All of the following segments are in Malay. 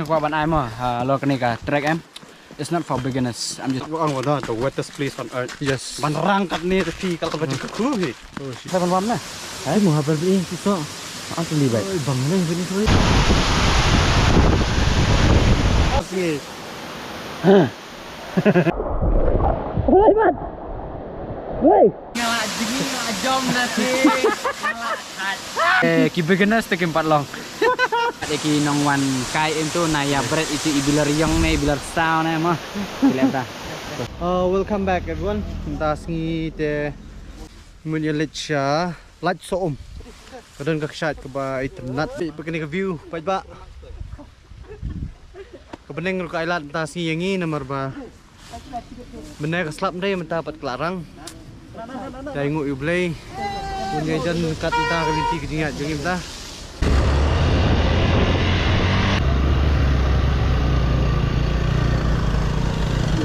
qua bạn ai mà lo cái này cả track em. It's not for beginners. I'm just on one the wettest place on earth. yes. Man rangkat ni tapi kalau kau cakap ku he. Saya pun paham lah. Ay, mau habar beli pisau. Aku libat. Oi, bang ni beli tu. Okey. Oi, mat. Oi. Ngelak dingin ngelak jom nanti. Ki beginners tak empat long. Ki nong wan kai itu naya bread itu ibilar yang nih ibilar sound nih mah. Lihat dah. Welcome back everyone. Kita singi te munya lecture light soom. Kadang kak syat ke ba internet begini ke view baik ba. Kebening ru island ta singi yang ini nomor ba. Benar ke slap deh mendapat kelarang. Tengok you play. Punya jan kat kita kelinti kejingat jengim ta.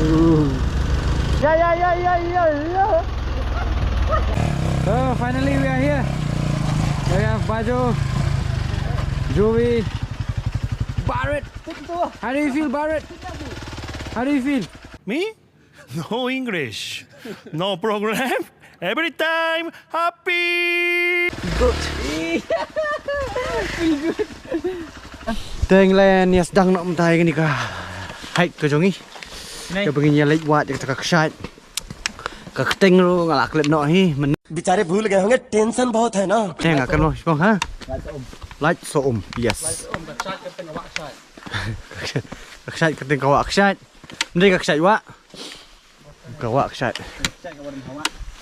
Oh, finally we are here. We have Bajo, Joey, Barrett. How do you feel, Barrett? How do you feel? Me? No English. No program. Every time happy. Teng len ya sedang nak mentai ni ka. Hai ke jongi. Ke begini ya lek wat ka syat. Ka teng ru ngalak lep no hi. बेचारे भूल गए होंगे टेंशन बहुत है ना Teng akan lo sipong ha. Light so yes. Ka syat ka teng ka wak syat. Ndai ka syat wak. Ka wak syat.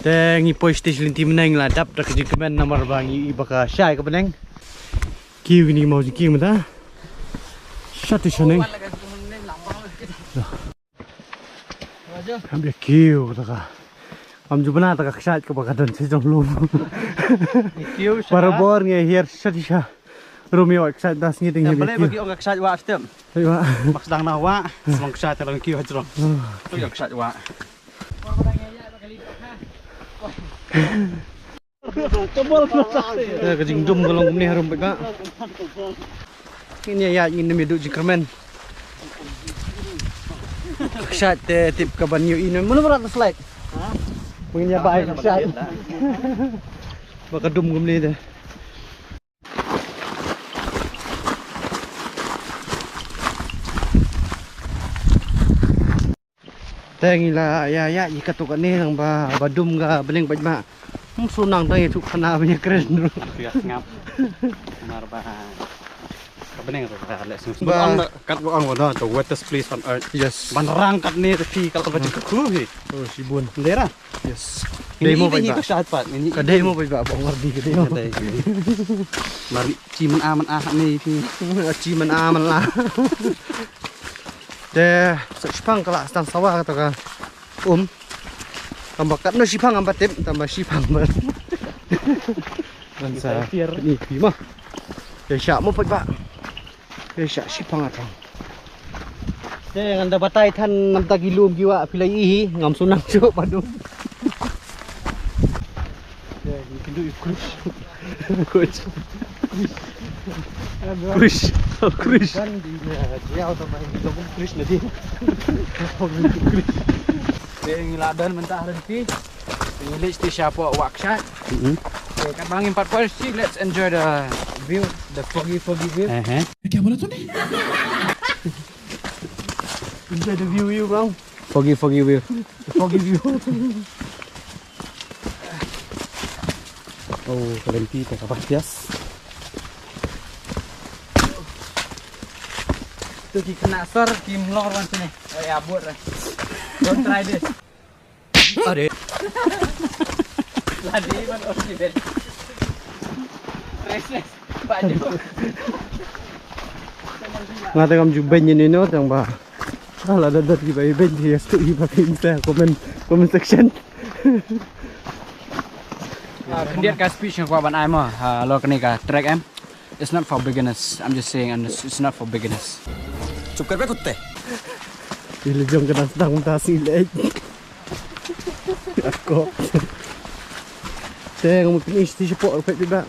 Teng ni police station linti meneng la dap dak jing kemen nomor bangi ibaka syai ka beneng. Kiu ni mau jing kiu mata. Syat shaneng. Ambil kiu ka. Am jubna ta ka syat ka bakadan si jong lum. Kiu Barabor nge hier syat sha. Romeo syat das ni ting boleh bagi orang kesat wak setiap. Aywa. Mak sedang nak wak, semang kesat dalam kiu hajrong. Tu yang kesat wak. Ya ka jing dum golong ni harum ba. Ini ya ini mi du jingkermen. Syat tip ka banyo ini. Mana berat slide? Ha? Mungkin ya baik syat. Baka dum gum ni de. Tengila ya jika tu ni nang ba badum ga beling baj ma. Sunang tang itu kena punya keren dulu. Bias ngap. Benar bah. Kebening tu lek sung. Kat on one the wettest place on earth. Yes. Man rangkat ni tapi kalau kau cakap ku he. Oh sibun. Dera. Yes. Demo Demo baj ba. kesat pat. Ini Kadai mo baj ba bong ngardi kadai mo. Mari cimen aman ni ni. Achievement aman lah. De sipang kala stang sawah kata ka. Tambah kat no sipang ambat tip tambah sipang ber. Bangsa. Ni bima. Ya syak mo baj ba. Ya syak sipang atang. De nganda batai than 6 kilo giwa pilai ihi ngam sunang jo padum. De ni kindu cruise. Cruise. Cruise. Kan dia auto main lobong cruise nanti. Dia ngiladan mentah rezeki. English di siapa workshop. Kat Bangi 4 Polisi, let's enjoy the view, the foggy view. Enjoy the view you bang. Foggy view. Foggy view. Oh, berhenti tak apa bias. Tu ki kena sor, ki mlor wan sini. Oh ya abot lah. Don't try this. Ade. Ladi man oksigen. Restless. Baju. Ngata kam juben ni no tang ba. Ala dadat ki ba ben dia stu i ba kinta comment section. Kendiat ka speech ng kwa ban ai mo. Lo kani ka track em. It's not for beginners. I'm just saying it's not for beginners. चुप कर बे कुत्ते Ili jong kena sedang mutasi lek. Aku. Saya kamu finish di support perfect juga.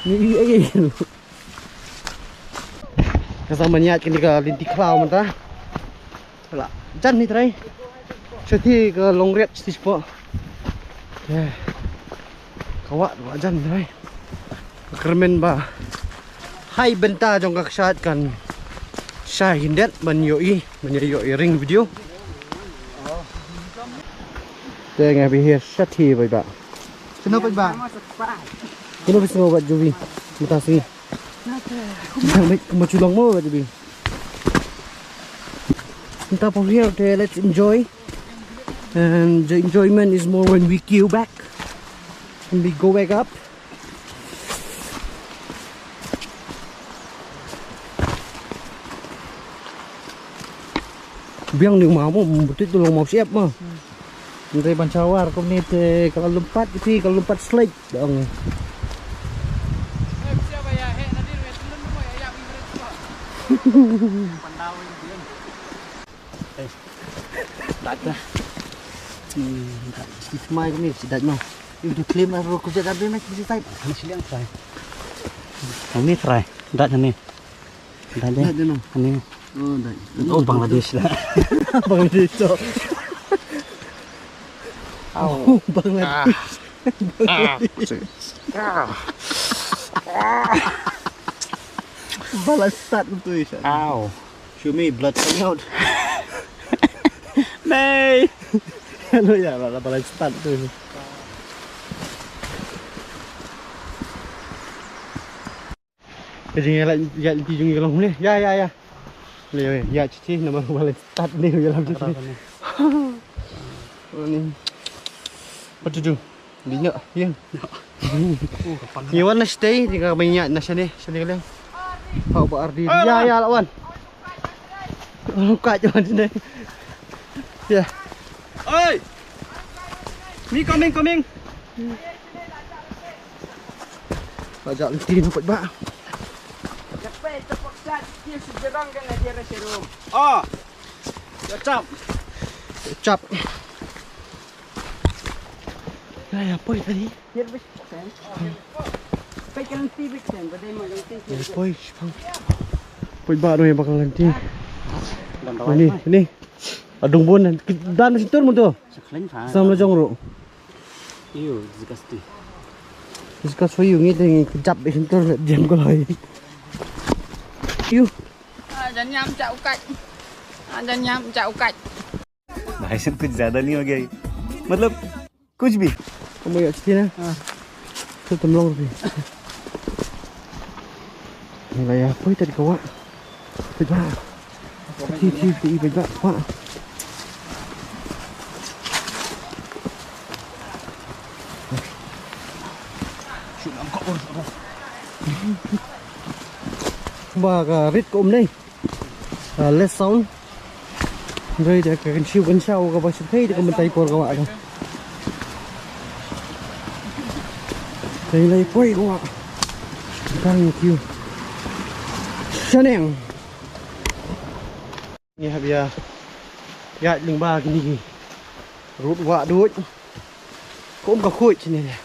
Ni Kasama niya kini ka linti klaw man ta. Wala. Jan ni try. Seti ke long red stis po. Ya. Kawa wa jan try. Kermen ba. Hai benta jong kaksat kan. Saya hindat menyoi ring video. Tengah bihir seti bai ba. Kenapa ba? Kenapa semua buat Jovi? Mutasi. Jangan baik kemaculang mo Jovi. Entah from here, okay, let's enjoy. And the enjoyment is more when we queue back. When we go back up. Biang ni mau betul tu mau siap mah. Nanti pancawar kau ni kalau lompat slide dong. Tak lah. Si semai kau ni sidat mah. Itu claim aku kerja tapi macam si type. Ini silang try. Ini try. Tak ni. Tak je. Ini. Oh, dah. Oh, Bangladesh lah. Bangladesh tu. Oh, Bangladesh. Balas start tu Ishan. Ow. Show me blood coming out. Nay. Ano ya, balas start tu. Jadi ya dijungi kalau ni. Ya. Leh, ya cici nama balas start ni dalam cici. Oh ni. What to do? Dinyak, ya. You wanna stay? Tinggal banyak nasi ni, sini kalian. Kau buat ardi. Ya, lawan. Buka je sini. Ya. Oi. Me coming. Bajak lenti nampak bak. Oh. Cap. Ya, apa tadi? Poi, poi bak tu yang bakal lenti. Ini. Adung pun dan situ mu tu. Sama jong ro. Iyo, disgusting. इसका सोई होंगी तो kejap di situ jam ko lai. Yêu. Jangan nyam cak ukat. Jangan nyam cak ukat. भाई साहब कुछ ज्यादा नहीं हो गया ये? मतलब कुछ भी. Kamu ya sini na. Tu temlong tu. Nilai apa tadi kau? Pejak. Ti pejak. Pak. Và rít cụm đây led sound rồi để cái siêu gần sau các bạn sẽ thấy được bên tay của các bạn đây này quay các bạn đang kêu Chanel nghe bây giờ gạt lưng ba cái gì rút vạ đuôi cũng có khôi trên này.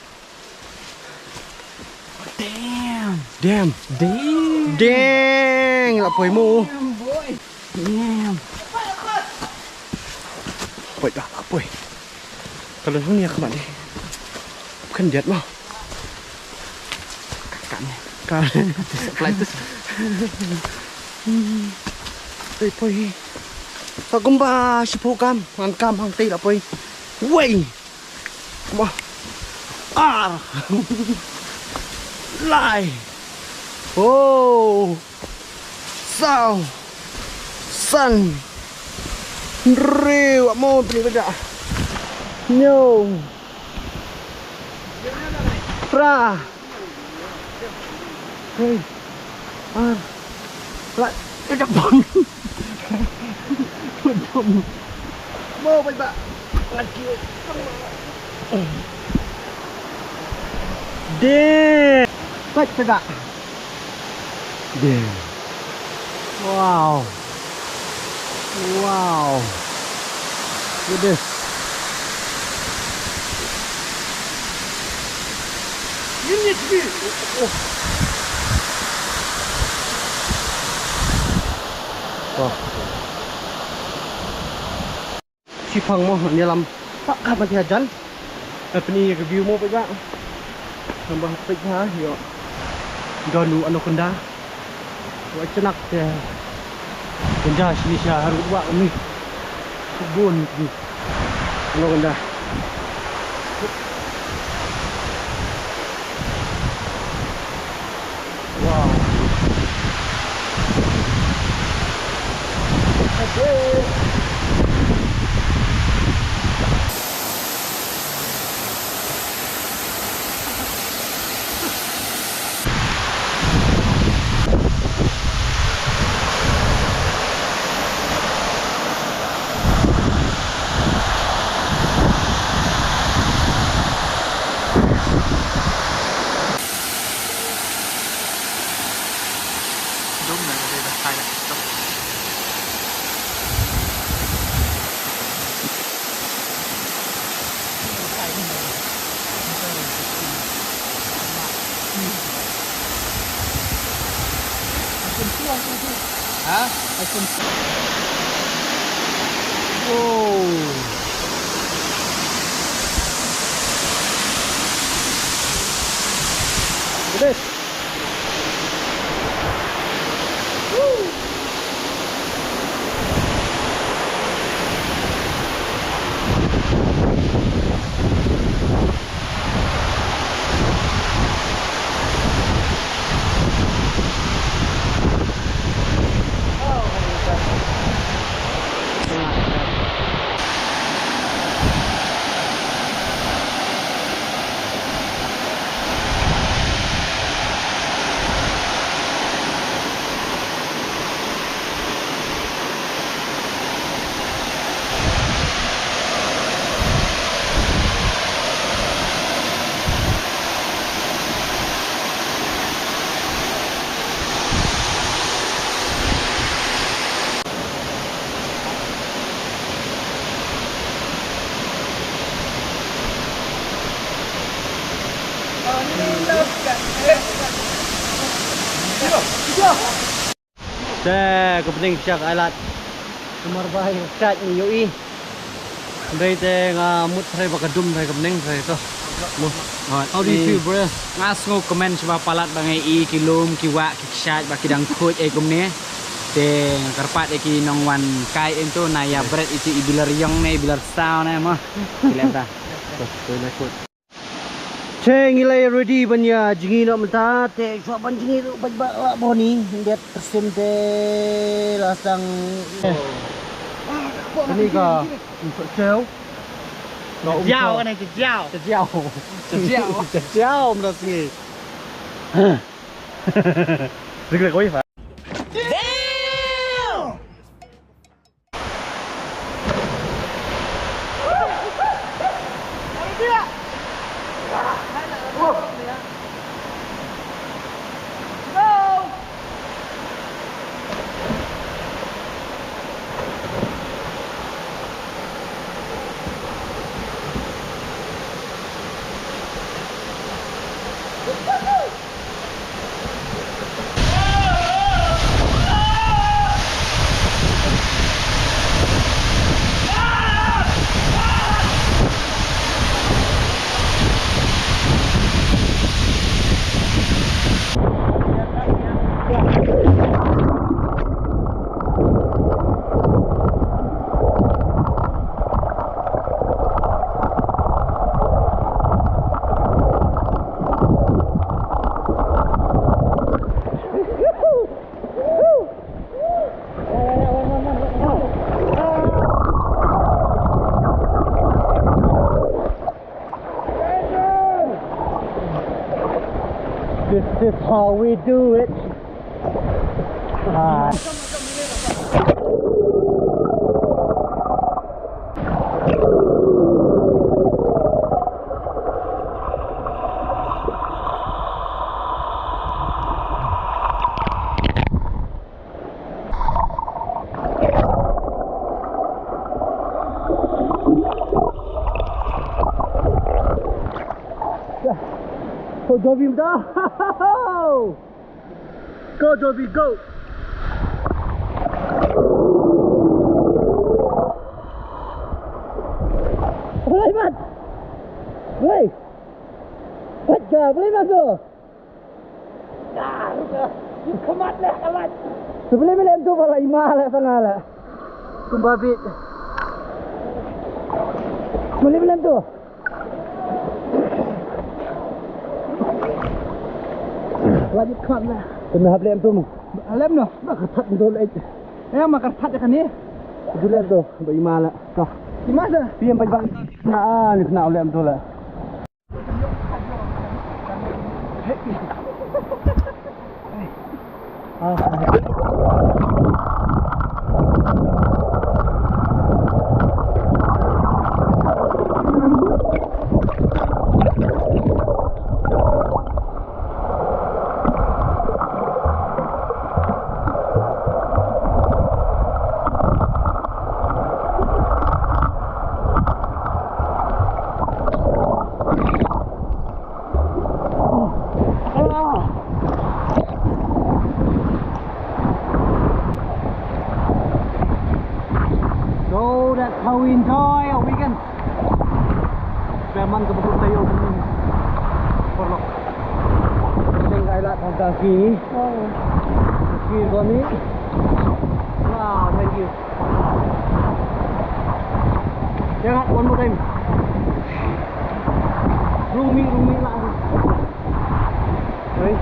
Damn. Là phơi mù. Damn. Phơi đã phơi. Kalau ni các bạn đi. Kan diet mau. Kan. Lại tu. Đây phơi. Sao cũng ba sipo cam, ăn cam hàng tây là phơi. Wey. Lại. Oh, sao, sun, real, mau beli beda, no, pra, hey, lại, beda bom, mau beda, lagi, deh, beda. Damn. Wow. Look at this. Wah. Sipang mo ni alam tak kapan dia jalan. Apa ni review mo pega. Tambah pega yo. Donu anu kenda. Wa cenak dia. Kenda sini sia harus buat ni. Kebun ni. Anu kenda. Wow. Okay. Gede. Saya kepenting siak alat kemar bahai cat ni yoi. Dari te ngamut saya bakadum saya kepenting saya tu. How do you feel, bro? Ngas ngo comment sebab palat bangai i kilum kiwa kichat baki dang coach kum ni. Te karpat ki nong wan kai ento na ya bread itu ibilar yong ne ibilar sound ne mah. Kilem dah. Tu nak kot. Ceng ilai ready banya jingi nak mentah te suap ban jingi tu bak lak boni dia tersim te lasang. Ini ka cel. Jauh kan itu jauh. Jauh mendak sini. Dekat kau ya. This is how we do it. Go Joby dah. Go Joby go. Sudah, beli dah tu. Kemat lah kawan. Sebelum beli tu malah imah lah sana lah. Kumbabit. Beli tu. Lagi kan lah. Kena beli tu mu. Alam no. Nak ketat betul aja. Makan ketat kan ni. Betul tu, berimah lah. Kau. Imah dah. Piam pagi. Nah, ni kena alam betul lah. So that's how we enjoy our weekend. Memang kebetulan tayo porlok. Sing kailat ang kaki ni. Kaki ko ni. Wow, thank you. Jangan one more time. Rumi lah. Oi.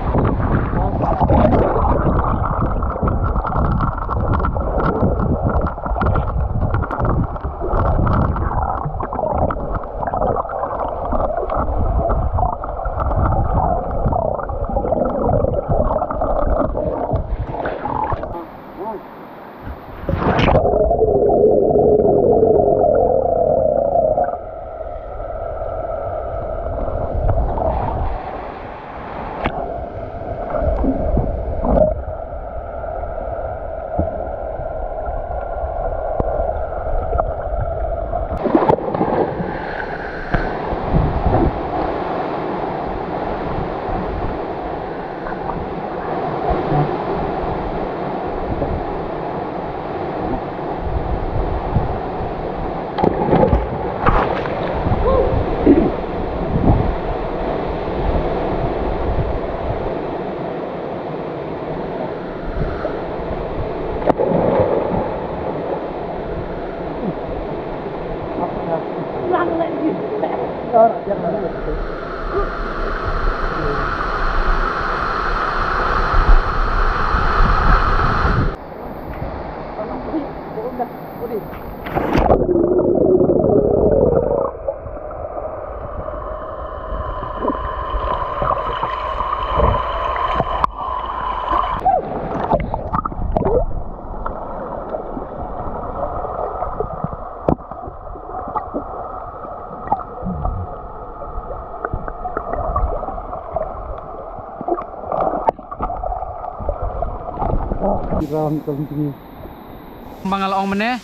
Mangal ong meneh.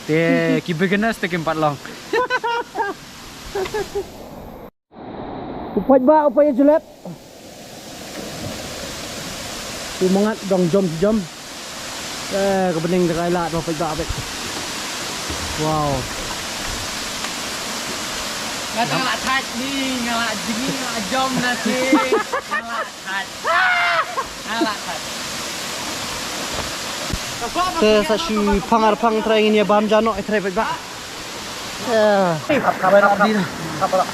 Te ki beginners te empat long. Upaya jelek. Semangat dong jom. Kebening dekailat upaya ba abet. Wow. Ngata ngalak touch ni, ngalak jingi, ngalak jom nasi. Ngalak touch. Ngalak touch. Sa si pangarpang try niya bam jano try ba. Kabar abdi. Kapala.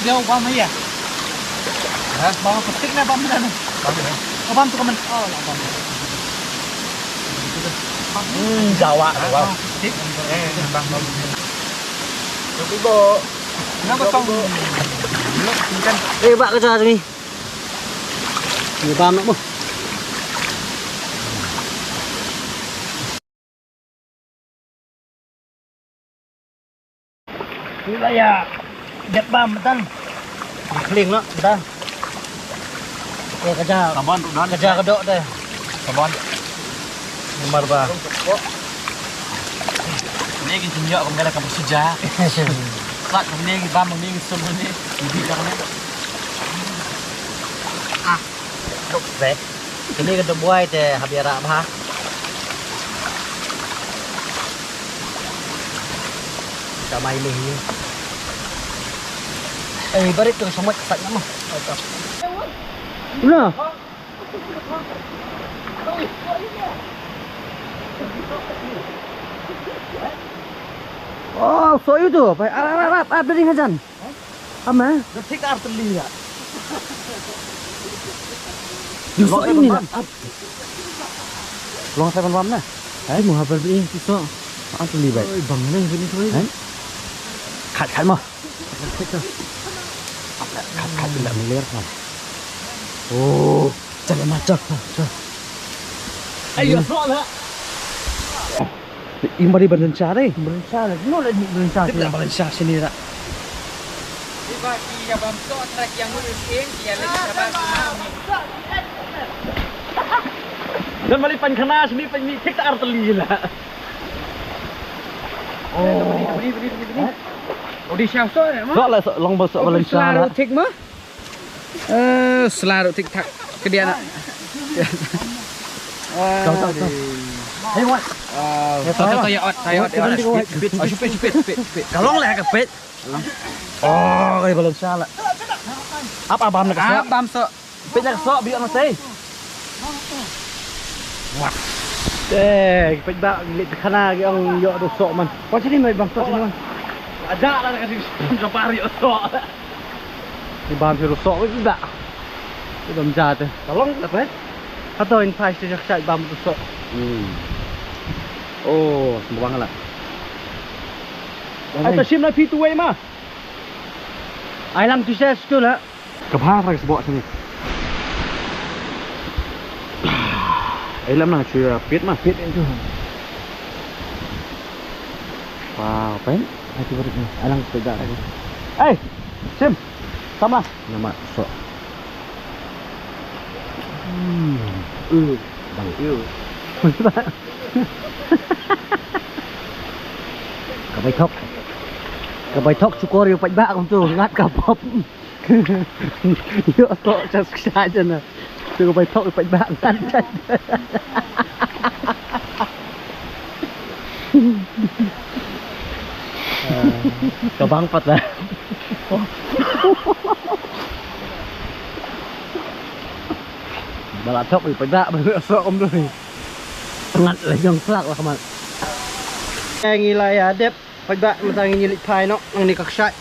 Dia bam ya? Hah? Bam petik na bam na. Bam na. Oh, bam tu kaman. Oh, lah bam. Jawa wow. Petik. Bam. Tapi bo. Kenapa kau? Belum ikan. Bak kerja sini. Ni bam nak mo. Wilayah Jepang betul. Keling lah, betul. kerja. Saban udah. Kerja kedok deh. Saban. Nomor ba. Ini kita tunjuk kemudian kamu sejak. Saat kemudian kita mengingat semua ini, lebih karena Đục về. Cái này cái đục buai thì hợp địa rạm ha. Cả mày mình. Ê, bớt được sống mất sạch lắm mà. Đúng rồi. Oh, so itu. Baik, ada di ngajan. Apa? Detik arteli ya. So ini lah. Long saya pam nè. Đấy, mau habis ini so. Arteli baik. Oi, bang ni ini thôi. Khát mà. Khát là mình liệt mà. Oh, jangan macam. Ayo, so lah. Im bari berencana deh. Berencana lagi. No lagi berencana. Kita berencana sini tak. tiba dia bamso track yang mungkin dia lagi dapat Dan balik pan kena sini pan ni cek arteli lah. beri. Oh di syafso ni mah. Sok lah long besok berencana. Selalu tik mah. Selalu tik tak ke dia nak. Tahu. Hey what? Saya out. Oh, cepet. Kalong lah kepet. Oh, kayak berencana. Apa abam nak kesok? Bamso. Pet nak kesok biar mesti. Pet bak lit kana cái ông dọ đồ sọ man. Có chứ đi mày bằng sọ chứ man. Ada lah nak kasih kapari kesok. Thì bám thì đồ sọ với bạ. Cái đầm già thôi. Kalong tak pet. Atau in price dia chạy bám đồ sọ. Oh, semua bang lah. Ay, tasim na P2A mah. Ai làm tu xe tu lah. Kapha ra sebok sini. Ay lam na cuy pit mah. Biết itu. Wow, pen. Ai tu balik ni. Ai lang sepeda. Ay, Sim. Sama. Nama sọ. Bang yêu. Cái bài thóc chukor yêu bạch bạ không tu ngắt cả bóp. Yêu to chắc sai chân nè. Cái bài thóc bạch bạ ngắt chân. Cái băng phật ra. Bà thóc bạch bạ mà sợ ông rồi. Ngắt lại dòng slak lah kaman. Yang nilai adep pagba matang nyilit pai no ang ni kakshay.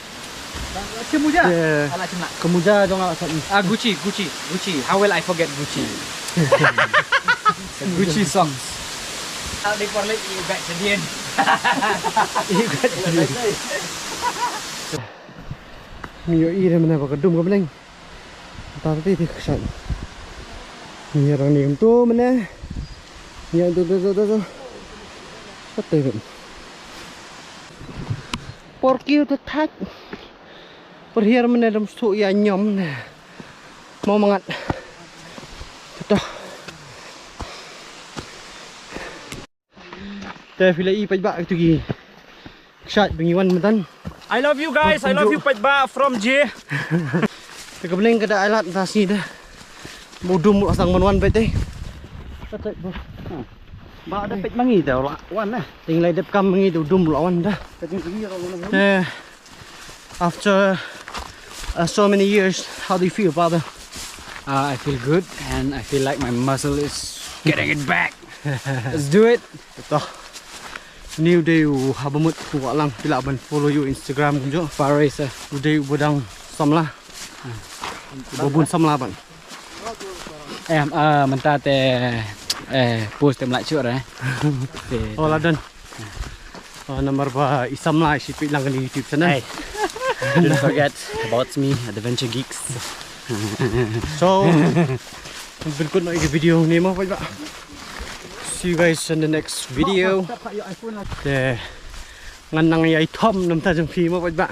Kemuja. Ala cina. Kemuja dong awak sat. Gucci. How will I forget Gucci? Gucci songs. How they call it back to the end. Mio i mana ba kadum ka beleng. Ta ti ti kakshay. Ni rang ni tu mana. Ni tu. Sat te. Porky itu tak perhir mendalam su ya nyom mau mangat betul teh fila i pajba tu gi shot bengiwan mentan I love you guys. I love you Pajba from J. te kebleng kada alat tasi dah mudum asang menwan bete tatai bo Ba ada pet mangi tau wan lah. tinggal dep kam mengi tu dum lawan dah after so many years, how do you feel, brother? I feel good and I feel like my muscle is getting it back. Let's do it. Betul. New day habamut ku lang pila ban follow you Instagram kunjo. Paris. Uday budang samla. Bobun samla ban. Mentah post tem lại trước rồi. Oh ladan. Nomor ba isam lah si pilang di YouTube channel. Hey. Don't forget about me, Adventure Geeks. So, berikut nak video ni mah pak. See you guys in the next video. Để ngăn năng ai thom nằm ta trong phim mah pak.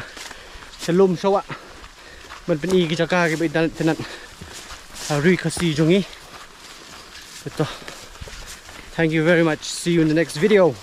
Shalom sawa. Mình bên i cái cái bây giờ thế này. Rui kasih jongi. Betul. Thank you very much. See you in the next video.